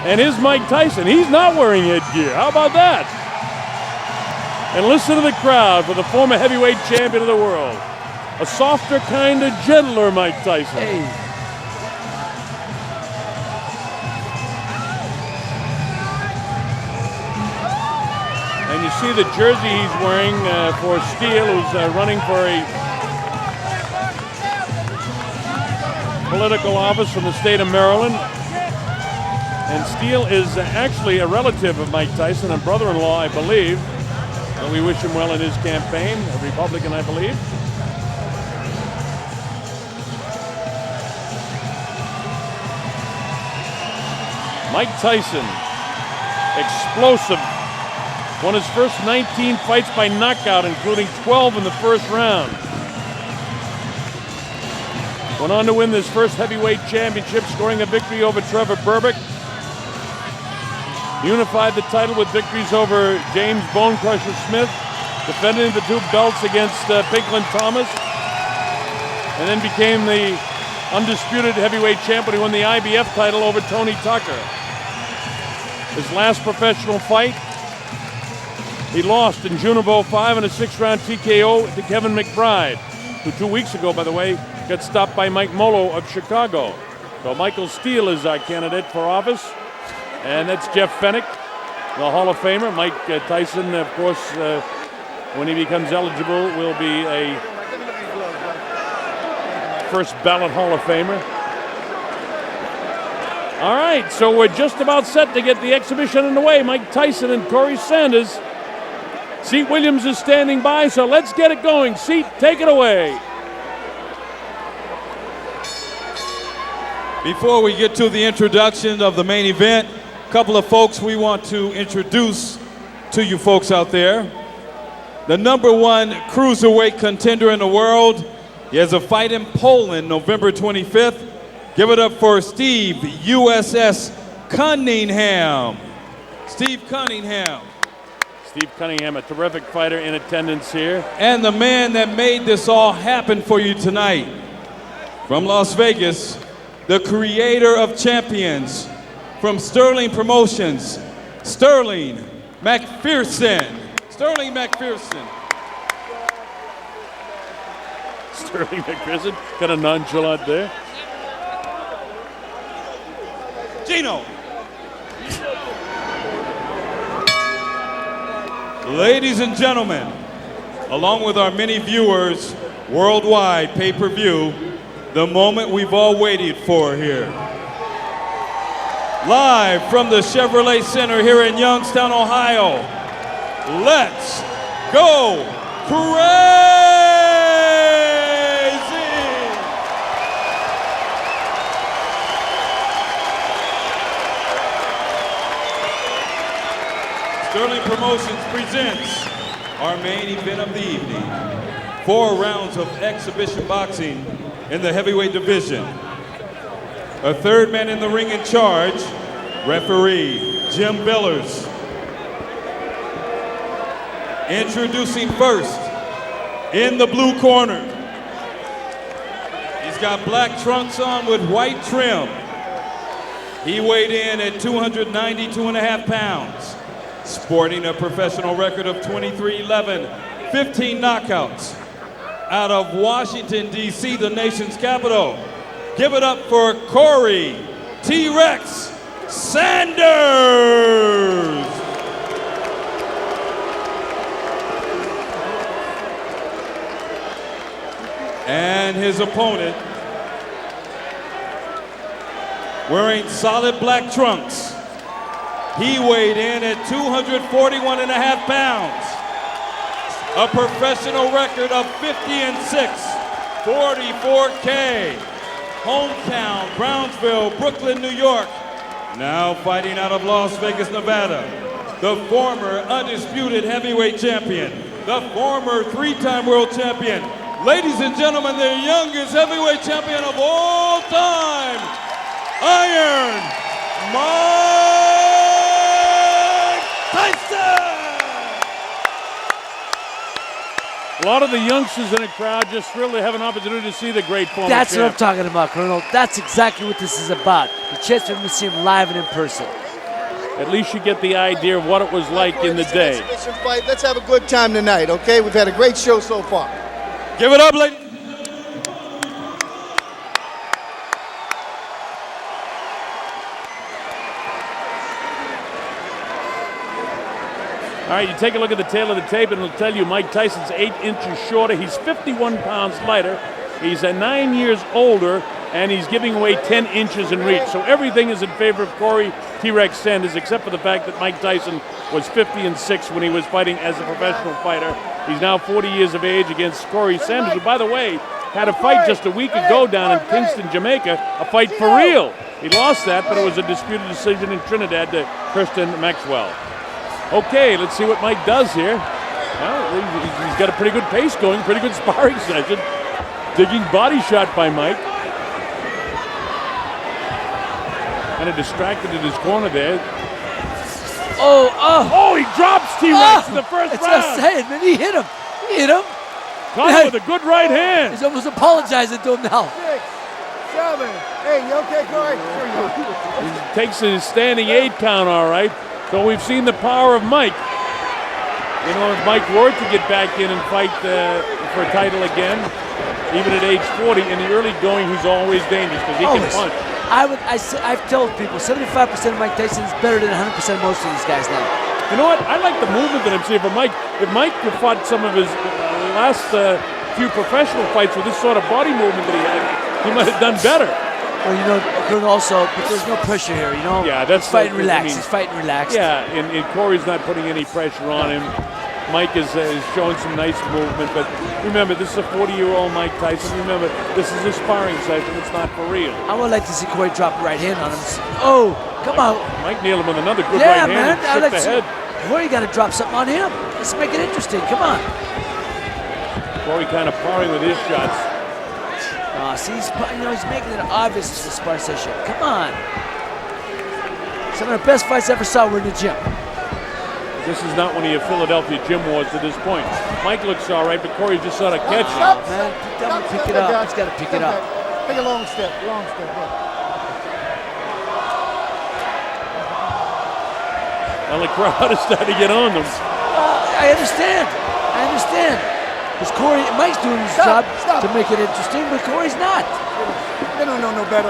And here's Mike Tyson. He's not wearing headgear. How about that? And listen to the crowd for the former heavyweight champion of the world. A softer, kind of gentler Mike Tyson. Hey. And you see the jersey he's wearing for Steele, who's running for a political office from the state of Maryland. And Steele is actually a relative of Mike Tyson and brother-in-law, I believe. And we wish him well in his campaign, a Republican, I believe. Mike Tyson, explosive. Won his first 19 fights by knockout, including 12 in the first round. Went on to win this first heavyweight championship, scoring a victory over Trevor Berbick. Unified the title with victories over James Bone Crusher Smith, defending the two belts against Pinklin Thomas, and then became the undisputed heavyweight champion. He won the IBF title over Tony Tucker. His last professional fight, he lost in June of 05 in a 6-round TKO to Kevin McBride, who 2 weeks ago, by the way, got stopped by Mike Molo of Chicago. So Michael Steele is our candidate for office. And that's Jeff Fennick, the Hall of Famer. Mike Tyson, of course, when he becomes eligible, will be a first ballot Hall of Famer. All right, so we're just about set to get the exhibition underway. Mike Tyson and Corey Sanders. Seat Williams is standing by, so let's get it going. Seat, take it away. Before we get to the introduction of the main event, a couple of folks we want to introduce to you folks out there. The #1 cruiserweight contender in the world. He has a fight in Poland, November 25th. Give it up for Steve USS Cunningham. Steve Cunningham. Steve Cunningham, a terrific fighter in attendance here. And the man that made this all happen for you tonight, from Las Vegas, the creator of champions, from Sterling Promotions, Sterling McPherson. Sterling McPherson. Sterling McPherson, kind of nonchalant there. Gino. Ladies and gentlemen, along with our many viewers worldwide pay-per-view, the moment we've all waited for here. Live from the Chevrolet Center here in Youngstown, Ohio. Let's go crazy! Sterling Promotions presents our main event of the evening. 4 rounds of exhibition boxing in the heavyweight division. A third man in the ring in charge, referee Jim Billers. Introducing first, in the blue corner. He's got black trunks on with white trim. He weighed in at 292.5 pounds, sporting a professional record of 23-11, 15 knockouts. Out of Washington, D.C., the nation's capital. Give it up for Corey T-Rex Sanders. And his opponent, wearing solid black trunks. He weighed in at 241.5 pounds. A professional record of 50-6, 44K. Hometown, Brownsville, Brooklyn, New York. Now fighting out of Las Vegas, Nevada. The former undisputed heavyweight champion. The former 3-time world champion. Ladies and gentlemen, the youngest heavyweight champion of all time, Iron Mike Tyson! A lot of the youngsters in the crowd just thrilled to have an opportunity to see the great former That's champ. what I'm talking about, Colonel. That's exactly what this is about. The chance for him to see him live and in person. at least you get the idea of what it was like in the day. Fight. Let's have a good time tonight, okay? We've had a great show so far. Give it up, ladies. All right, you take a look at the tail of the tape, and it'll tell you Mike Tyson's 8 inches shorter. He's 51 pounds lighter. He's 9 years older, and he's giving away 10 inches in reach. So everything is in favor of Corey T-Rex Sanders, except for the fact that Mike Tyson was 50-6 when he was fighting as a professional fighter. He's now 40 years of age against Corey Sanders, who, by the way, had a fight just a week ago down in Kingston, Jamaica, a fight for real. He lost that, but it was a disputed decision in Trinidad to Kirsten Maxwell. Okay, let's see what Mike does here. Well, he's got a pretty good pace going, pretty good sparring session. Digging body shot by Mike. Kind of distracted in his corner there. Oh, he drops T-Rex in the first round. That's what I'm saying, man. He hit him. He hit him. Caught him with a good right hand. He's almost apologizing to him now. 6, 7. Hey, you okay, Corey? Here you go. He takes his standing 8 count, all right. So we've seen the power of Mike. You know, if Mike were to get back in and fight for a title again, even at age 40, in the early going, he's always dangerous because he can punch. I've told people 75% of Mike Tyson is better than 100% of most of these guys now. You know what? I like the movement that I'm seeing from Mike. If Mike had fought some of his last few professional fights with this sort of body movement that he had, he might have done better. Well, you know, Colonel, also, but there's no pressure here, you know? Yeah, that's he's fighting relaxed. I mean, he's fighting relaxed. Yeah, and Corey's not putting any pressure on him. Mike is showing some nice movement, but remember, this is a 40-year-old Mike Tyson. Remember, this is a sparring session. It's not for real. I would like to see Corey drop a right hand on him. Oh, come on. Mike nailed him with another good right hand. Man. And shook the head. Corey got to drop something on him. Let's make it interesting. Come on. Corey kind of parring with his shots. See, he's making it obvious it's a sparring session. Come on. Some of the best fights I ever saw were in the gym. This is not one of your Philadelphia gym wars to this point. Mike looks all right, but Corey just sort of catching. Man, pick it up. He's got to pick it up. Take a long step, long step. Well, the crowd is starting to get on them. I understand. Because Mike's doing his job to make it interesting, but Corey's not. They don't know no better.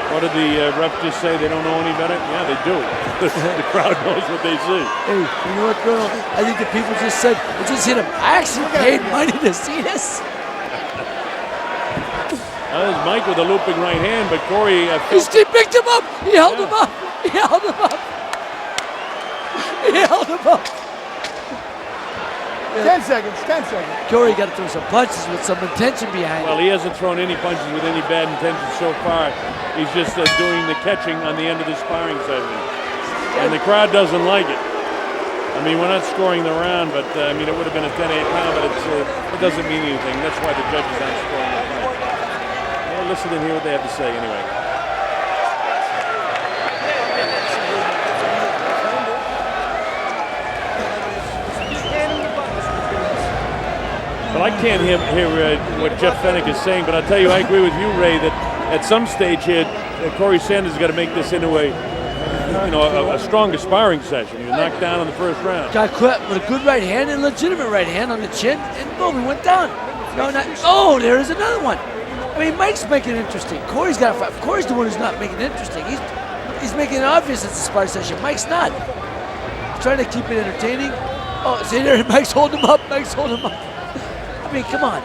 What did the ref just say? They don't know any better? Yeah, they do. The crowd knows what they see. Hey, you know what, Colonel? I think the people just said, it just hit him. I actually paid money to see this. There's Mike with a looping right hand, but Corey... He picked him up. He held him up. He held him up. 10 seconds. Corey got to throw some punches with some intention behind it. Well, he hasn't thrown any punches with any bad intention so far. He's just doing the catching on the end of the sparring session. And the crowd doesn't like it. I mean, we're not scoring the round, but I mean, it would have been a 10-8 round, but it doesn't mean anything. That's why the judges aren't scoring the round. Well, listen and hear what they have to say anyway. But I can't hear what Jeff Fennick is saying, but I'll tell you, I agree with you, Ray, that at some stage here, Corey Sanders has got to make this into a stronger sparring session. He was knocked down in the first round. Got caught with a good right hand and legitimate right hand on the chin, and boom, he went down. There is another one. I mean, Mike's making it interesting. Corey's got to fight. Corey's the one who's not making it interesting. He's making it obvious it's a sparring session. Mike's not. He's trying to keep it entertaining. Oh, see there, Mike's holding him up. I mean, come on.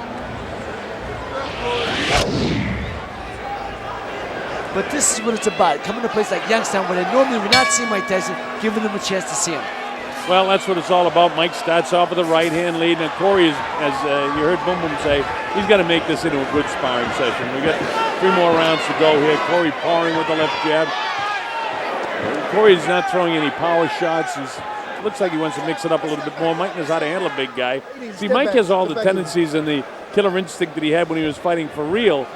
But this is what it's about. Coming to a place like Youngstown where they normally would not see Mike Tyson, giving them a chance to see him. Well, that's what it's all about. Mike starts off with a right hand lead, and Corey, as you heard Boom Boom say, he's got to make this into a good sparring session. We got 3 more rounds to go here. Corey powering with the left jab. Corey's not throwing any power shots. It looks like he wants to mix it up a little bit more. Mike knows how to handle a big guy. See, Mike has all the tendencies and the killer instinct that he had when he was fighting for real.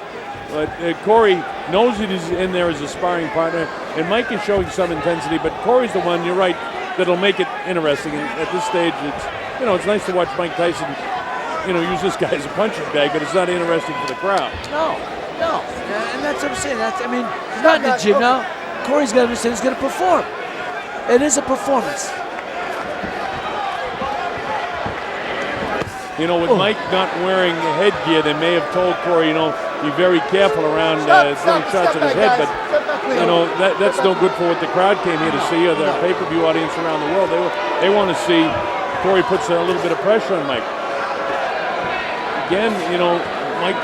But Corey knows that he's in there as a sparring partner, and Mike is showing some intensity, but Corey's the one, you're right, that'll make it interesting. And at this stage, it's nice to watch Mike Tyson, use this guy as a punching bag, but it's not interesting for the crowd. No. And that's what I'm saying. He's not in the gym now. Corey's got to understand he's going to perform. It is a performance. You know, with Mike not wearing headgear, they may have told Corey, you know, be very careful around throwing shots at his head. But, you know, that's no good for what the crowd came here to see, or the pay-per-view audience around the world. They want to see Corey puts a little bit of pressure on Mike. Again, you know, Mike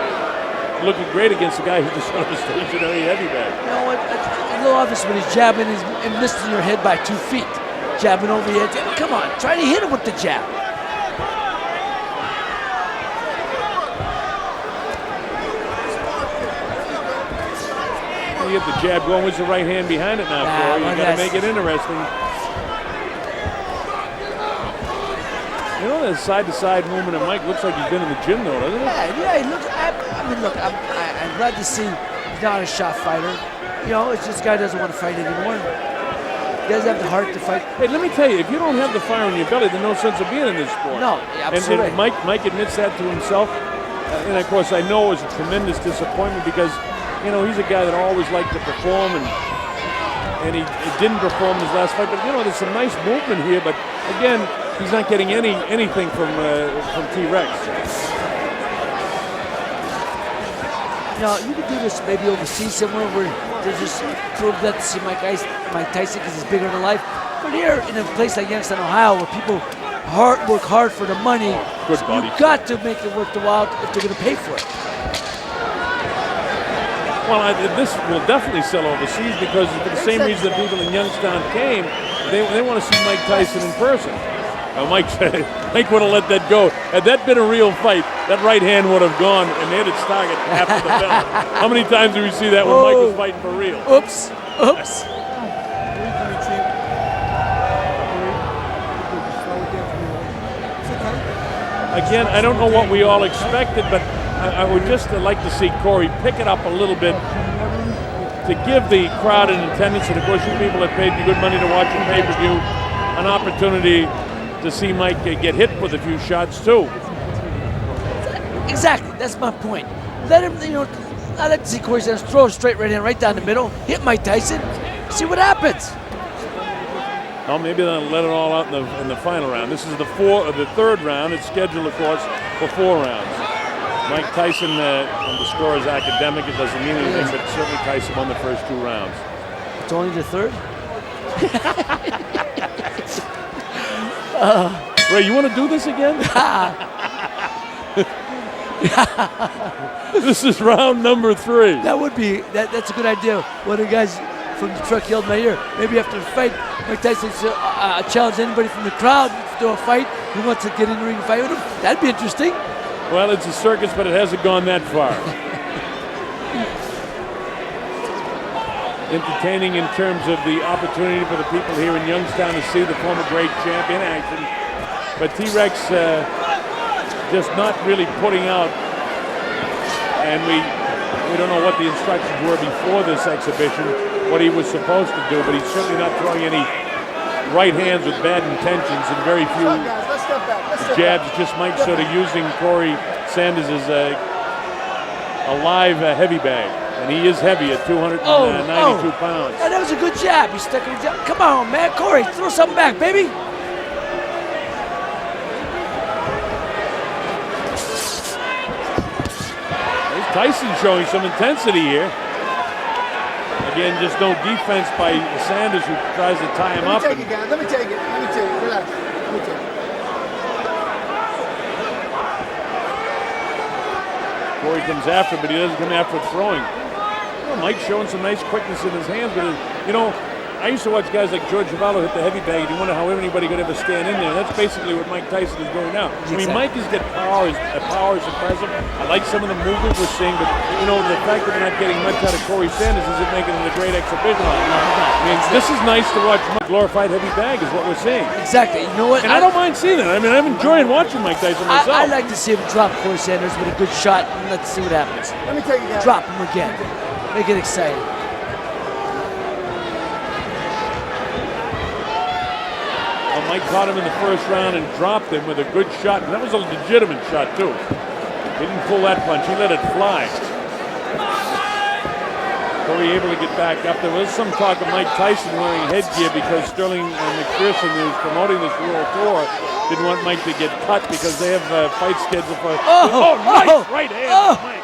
looking great against a guy who just on a stationary heavy bag. You know what? It's a little obvious when he's jabbing and missing your head by 2 feet. Jabbing over your head. Come on, try to hit him with the jab. You get the jab going with the right hand behind it now, Corey. You got to make it interesting. You know that side-to-side movement of Mike looks like he's been in the gym, though, doesn't it? Yeah, he looks. I mean, look, I'm glad to see he's not a shot fighter. You know, it's just guy doesn't want to fight anymore. He doesn't have the heart to fight. Hey, let me tell you, if you don't have the fire in your belly, there's no sense of being in this sport. No, absolutely. And Mike admits that to himself. And of course, I know it was a tremendous disappointment because, you know, he's a guy that always liked to perform, and he didn't perform his last fight. But, you know, there's some nice movement here. But, again, he's not getting anything from T-Rex. You know, you could do this maybe overseas somewhere where they're just thrilled to see Mike Tyson because he's bigger than life. But here in a place like Youngstown, Ohio, where people work hard for the money, Good body. You've got to make it worth the while if they're going to pay for it. Well, this will definitely sell overseas because for the same reason that people in Youngstown came, they want to see Mike Tyson in person. Mike would have let that go. Had that been a real fight, that right hand would have gone and hit its target after the bell. How many times do we see that when Mike was fighting for real? Oops. Again, I don't know what we all expected, but I would just like to see Corey pick it up a little bit to give the crowd in attendance, and of course you people that paid you good money to watch a pay-per-view, an opportunity to see Mike get hit with a few shots too. Exactly, that's my point. Let him, you know, I like to see Corey Sanders throw a straight right hand right down the middle, hit Mike Tyson, see what happens. Well, maybe they'll let it all out in the final round. This is the third round. It's scheduled, of course, for 4 rounds. Mike Tyson, on the score is academic. It doesn't mean anything, but certainly Tyson won the first 2 rounds. It's only the third? Ray, you want to do this again? This is round number 3. That would be, that's a good idea. One of the guys from the truck yelled in my ear, maybe after the fight, Mike Tyson challenge anybody from the crowd to a fight who wants to get in the ring and fight with him. That'd be interesting. Well, it's a circus, but it hasn't gone that far. Entertaining in terms of the opportunity for the people here in Youngstown to see the former great champ in action. But T-Rex just not really putting out, and we don't know what the instructions were before this exhibition, what he was supposed to do, but he's certainly not throwing any right hands with bad intentions and very few jabs. Just Mike sort of using Corey Sanders as a live heavy bag. And he is heavy at 292 pounds. Oh, that was a good jab. He stuck in the jab. Come on, man. Corey, throw something back, baby. There's Tyson showing some intensity here. Again, just no defense by Sanders, who tries to tie him up. Let me take it. Relax. Let me take it. Corey comes after, but he doesn't come after throwing. Mike's showing some nice quickness in his hands, but you know, I used to watch guys like George Chuvalo hit the heavy bag, and you wonder how anybody could ever stand in there. That's basically what Mike Tyson is doing now. I mean, Mike has got power. His power is impressive. I like some of the movement we're seeing, but you know, the fact that we're not getting much out of Corey Sanders isn't making it a great exhibition. I mean, this is nice to watch. Glorified heavy bag is what we're seeing. Exactly. You know what? And I don't mind seeing that. I mean, I'm enjoying watching Mike Tyson myself. I like to see him drop Corey Sanders with a good shot, and let's see what happens. Let me take it again. Drop him again. Make it exciting. Well, Mike caught him in the first round and dropped him with a good shot, and that was a legitimate shot too. He didn't pull that punch; he let it fly. Corey able to get back up. There was some talk of Mike Tyson wearing headgear because Sterling McPherson, who's promoting this World Tour, didn't want Mike to get cut because they have a fight scheduled for... Nice right hand, Mike.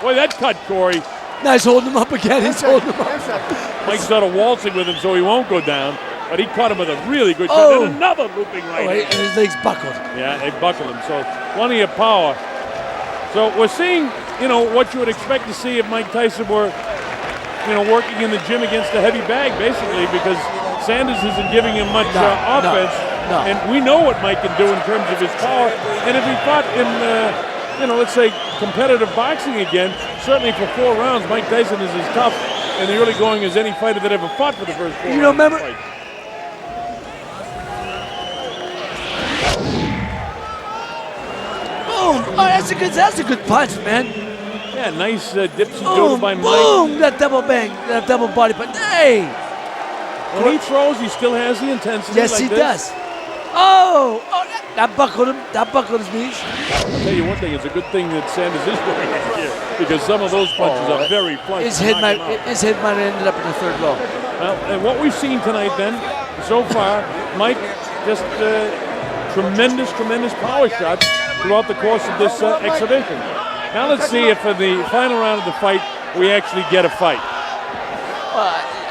Boy, that cut, Corey. Nice holding him up again. He's holding him up. Mike's sort of waltzing with him so he won't go down, but he caught him with a really good shot. And another looping right hand. And his legs buckled. Yeah, they buckled him, so plenty of power. So we're seeing, what you would expect to see if Mike Tyson were, working in the gym against a heavy bag, basically, because Sanders isn't giving him much offense. No. And we know what Mike can do in terms of his power. And if he fought in, let's say, competitive boxing again, certainly for 4 rounds, Mike Tyson is as tough in the early going as any fighter that ever fought for the first 4 rounds. Remember? Boom! Oh, that's a good punch, man. Yeah, nice dips and doodle by Mike. Boom! That double bang, that double body punch. Hey! When he throws, he still has the intensity. Yes, he does. Oh, that buckled him. That buckled his knees. I'll tell you one thing, it's a good thing that Sanders is doing it here because some of those punches are very flush. His head might have ended up in the 3rd row. Well, and what we've seen tonight then, so far, Mike just tremendous power shots throughout the course of this exhibition. Now let's see if for the final round of the fight, we actually get a fight.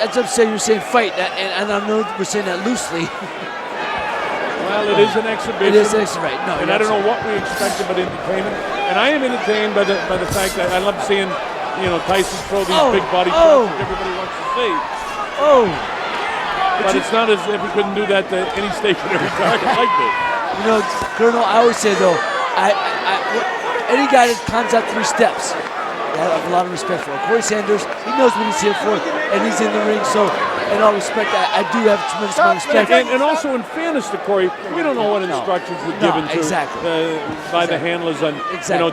As I'm saying, you're saying fight, and I know we're saying that loosely. Well, it is an exhibition. It is an exhibition, right? No, and I don't know what we expected but entertainment. And I am entertained by the fact that I love seeing, Tyson throw these big body shots that everybody wants to see. But it's not as if he couldn't do that to any stationary target like this. Colonel, I always say though, any guy that climbs out 3 steps, I have a lot of respect for him. Corey Sanders, he knows what he's here for, and he's in the ring. So, in all respect, I do have tremendous amount of respect. And also, in fairness to Corey, we don't know what instructions were given by the handlers on,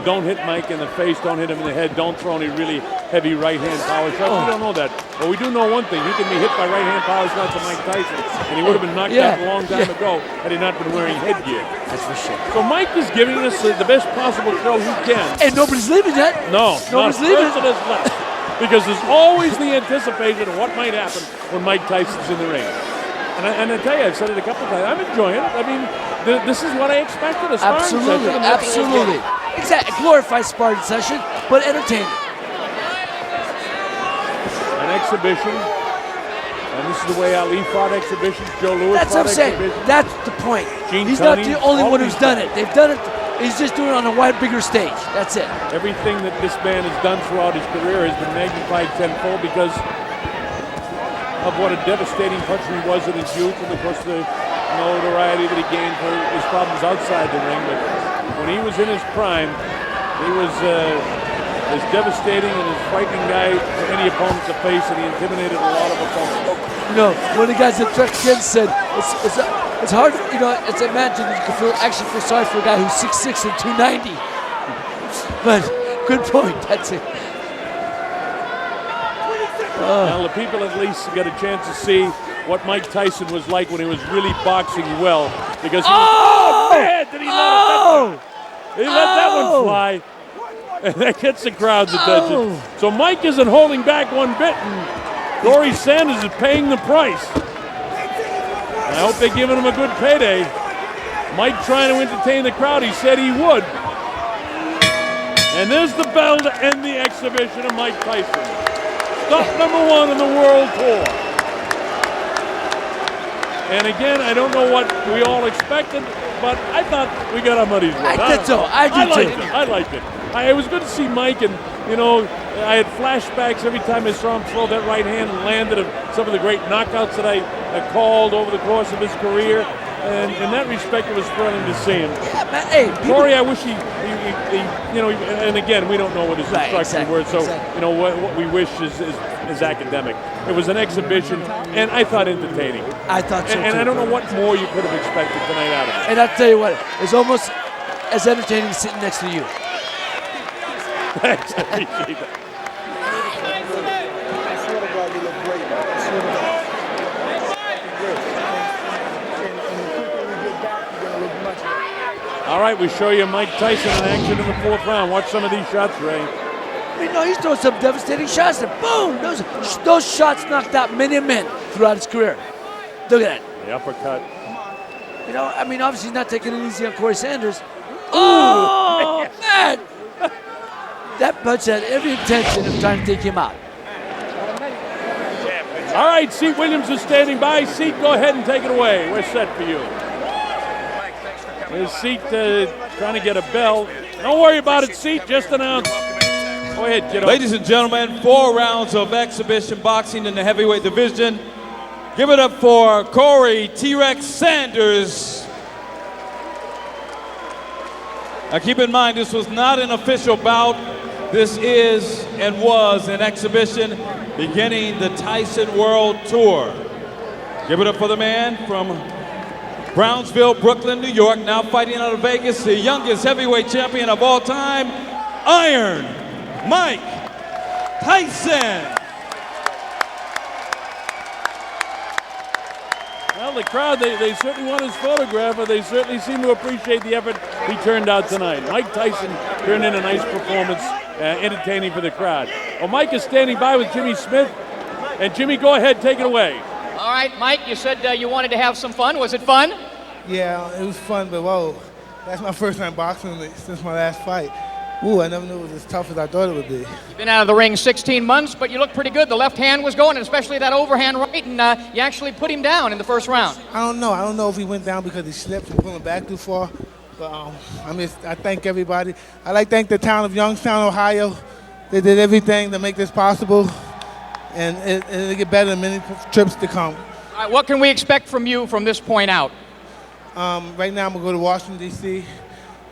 don't hit Mike in the face, don't hit him in the head, don't throw any really heavy right-hand power shots. We don't know that. But we do know one thing. He can be hit by right-hand power shots to Mike Tyson, and he would have been knocked out a long time ago had he not been wearing headgear. That's for sure. So Mike is giving us the best possible show he can. And nobody's leaving yet. No, nobody's leaving. Left. Because there's always the anticipation of what might happen when Mike Tyson's in the ring. And I tell you, I've said it a couple of times, I'm enjoying it. I mean, this is what I expected. Absolutely. Exactly. Glorified sparring session, but entertaining. An exhibition. And this is the way Ali fought exhibitions, Joe Louis fought exhibitions. That's the point. He's not the only one who's done it. They've done it. He's just doing it on a bigger stage. That's it. Everything that this man has done throughout his career has been magnified tenfold because of what a devastating puncher he was in his youth, and of course the notoriety that he gained for his problems outside the ring. But when he was in his prime, he was as devastating and as frightening guy to any opponent to face, and he intimidated a lot of opponents. One of the guys that Trek Ken said, it's hard, it's imagine you can actually feel sorry for a guy who's 6'6" and 290. But good point, that's it. Now the people at least got a chance to see what Mike Tyson was like when he was really boxing well, because he was, man, did he let that one fly. And that gets the crowd's attention. So Mike isn't holding back one bit, and Corey Sanders is paying the price. And I hope they're giving him a good payday. Mike trying to entertain the crowd. He said he would. And there's the bell to end the exhibition of Mike Tyson. Stop #1 in the World Tour. And again, I don't know what we all expected, but I thought we got our money's worth. I did so. I liked it. It was good to see Mike, and I had flashbacks every time I saw him throw that right hand and landed of some of the great knockouts that I called over the course of his career. And in that respect, it was thrilling to see him. Yeah, man. Hey, Corey, I wish he and again, we don't know what his instructions were, so what we wish is academic. It was an exhibition, and I thought entertaining. I thought so and too. I don't know what more you could have expected tonight out of it. And I'll tell you what, it's almost as entertaining as sitting next to you. Thanks, I appreciate that. All right, we show you Mike Tyson in action in the 4th round. Watch some of these shots, Ray. mean, no, he's throwing some devastating shots there. Boom! Those shots knocked out many men throughout his career. Look at that. The uppercut. You know, I mean, obviously he's not taking it easy on Corey Sanders. Oh, man! That punch had every intention of trying to take him out. All right, Seat Williams is standing by. Seat, go ahead and take it away. We're set for you. There's Seat trying to get a bell. Don't worry about it, Seat. Just announce. Go ahead, kiddo. Ladies and gentlemen, 4 rounds of exhibition boxing in the heavyweight division. Give it up for Corey T-Rex Sanders. Now keep in mind, this was not an official bout. This is and was an exhibition beginning the Tyson World Tour. Give it up for the man from Brownsville, Brooklyn, New York, now fighting out of Vegas, the youngest heavyweight champion of all time, Iron Mike Tyson. Well, the crowd, they certainly want his photograph, but they certainly seem to appreciate the effort he turned out tonight. Mike Tyson turned in a nice performance, entertaining for the crowd. Well, Mike is standing by with Jimmy Smith. And Jimmy, go ahead, take it away. All right, Mike, you said you wanted to have some fun. Was it fun? Yeah, it was fun, but whoa, that's my first time boxing since my last fight. Ooh, I never knew it was as tough as I thought it would be. You've been out of the ring 16 months, but you look pretty good. The left hand was going, and especially that overhand right, and you actually put him down in the first round. I don't know. I don't know if he went down because he slipped and pulling back too far. But I thank everybody. I like to thank the town of Youngstown, Ohio. They did everything to make this possible, and it'll get better in many trips to come. All right, what can we expect from you from this point out? Right now, I'm gonna go to Washington D.C.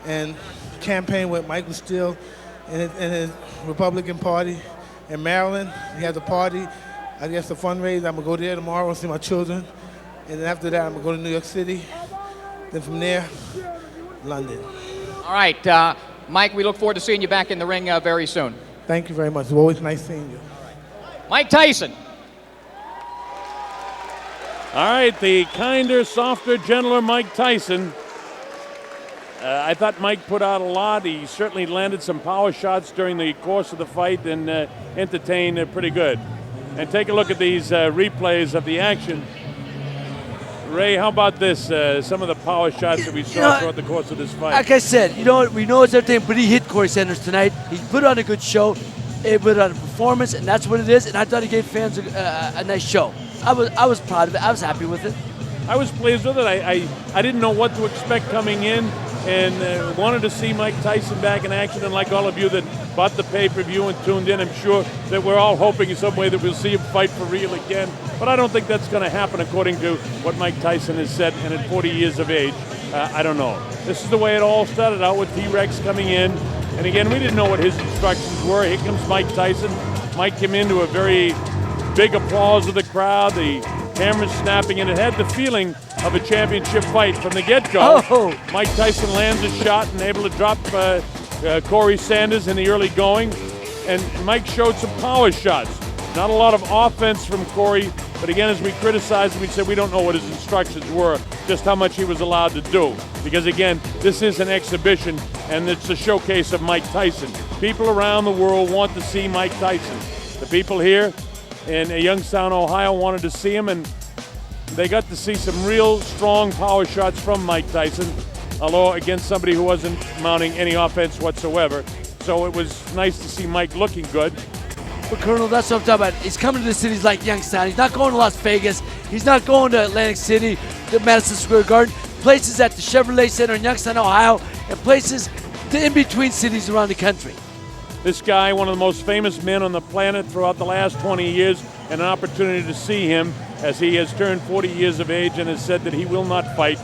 and campaign with Michael Steele and his Republican Party. In Maryland, he has a party. I guess a fundraiser. I'm gonna go there tomorrow and see my children, and then after that, I'm gonna go to New York City. Then from there, London. All right, Mike, we look forward to seeing you back in the ring very soon. Thank you very much. It's always nice seeing you. Mike Tyson. All right, the kinder, softer, gentler Mike Tyson. I thought Mike put out a lot. He certainly landed some power shots during the course of the fight and entertained pretty good. And take a look at these replays of the action. Ray, how about this? Some of the power shots that we saw throughout the course of this fight. Like I said, you know what? We know it's everything, but he hit Corey Sanders tonight. He put on a good show. He put on a performance, and that's what it is. And I thought he gave fans a nice show. I was proud of it. I was happy with it. I was pleased with it. I didn't know what to expect coming in, and wanted to see Mike Tyson back in action. And like all of you that bought the pay-per-view and tuned in, I'm sure that we're all hoping in some way that we'll see him fight for real again. But I don't think that's going to happen according to what Mike Tyson has said. And at 40 years of age, I don't know. This is the way it all started out with T-Rex coming in. And again, we didn't know what his instructions were. Here comes Mike Tyson. Mike came into a very big applause of the crowd. The cameras snapping, and it had the feeling of a championship fight from the get-go. Oh. Mike Tyson lands a shot and able to drop Corey Sanders in the early going. And Mike showed some power shots. Not a lot of offense from Corey, but again, as we criticized him, we said we don't know what his instructions were, just how much he was allowed to do. Because again, this is an exhibition, and it's a showcase of Mike Tyson. People around the world want to see Mike Tyson. The people here in Youngstown, Ohio wanted to see him, and they got to see some real strong power shots from Mike Tyson, although against somebody who wasn't mounting any offense whatsoever. So it was nice to see Mike looking good. But Colonel, that's what I'm talking about. He's coming to the cities like Youngstown. He's not going to Las Vegas. He's not going to Atlantic City, to Madison Square Garden. Places at the Chevrolet Center in Youngstown, Ohio, and places in between cities around the country. This guy, one of the most famous men on the planet throughout the last 20 years, and an opportunity to see him as he has turned 40 years of age and has said that he will not fight